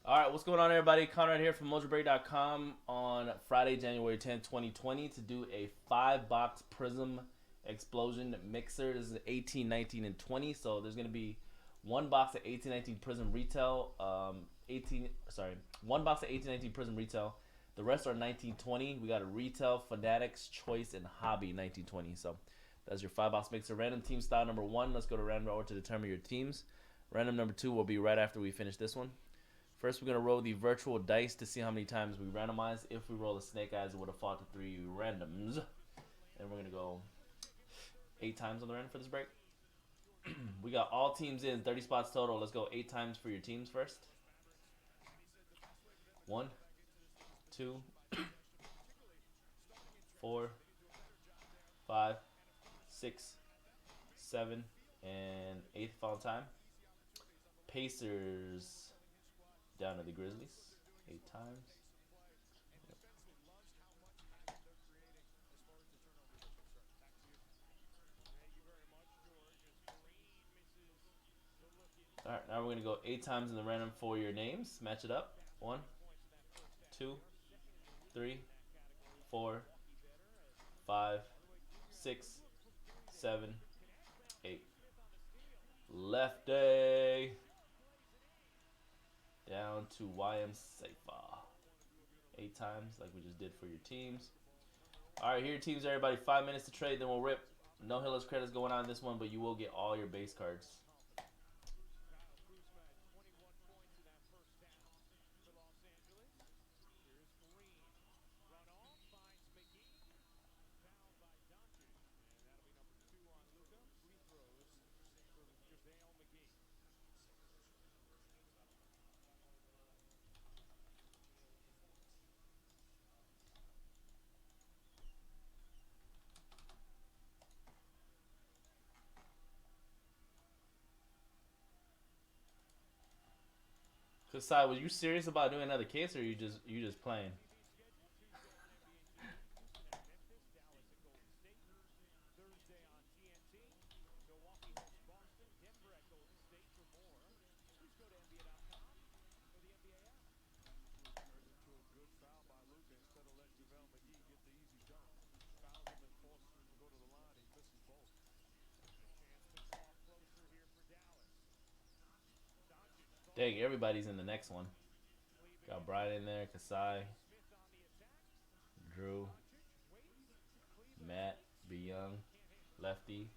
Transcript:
All right, what's going on, everybody? Conrad here from MojoBreak.com on Friday, January 10th, 2020, to do a 5-box Prizm Explosion Mixer. This is 18, 19, and 20. So there's going to be one box of 18, 19 Prizm Retail. One box of 18, 19 Prizm Retail. The rest are 19, 20. We got a Retail, Fanatics, Choice, and Hobby 19, 20. So that's your 5-box mixer. Random team style number 1. Let's go to random order to determine your teams. Random number 2 will be right after we finish this one. First, we're going to roll the virtual dice to see how many times we randomize. If we roll a snake eyes, it would have fought to 3 randoms. And we're going to go 8 times on the random for this break. We got all teams in, 30 spots total. Let's go 8 times for your teams first. 1, 2, 4, 5, 6, 7, and 8th final time. Pacers down to the Grizzlies. 8 times. Alright, now we're going to go 8 times in the random for your names. Match it up. 1, 2, 3, 4, 5, 6, 7, 8. Left day. Down to YM Safa. 8 times like we just did for your teams. Alright, here are your teams, everybody. 5 minutes to trade, then we'll rip. No Hillis credits going on in this one, but you will get all your base cards. Kasai, was you serious about doing another case, or you just playing? Dang, everybody's in the next one. Got Brian in there, Kasai, Drew, Matt, B Young, Lefty,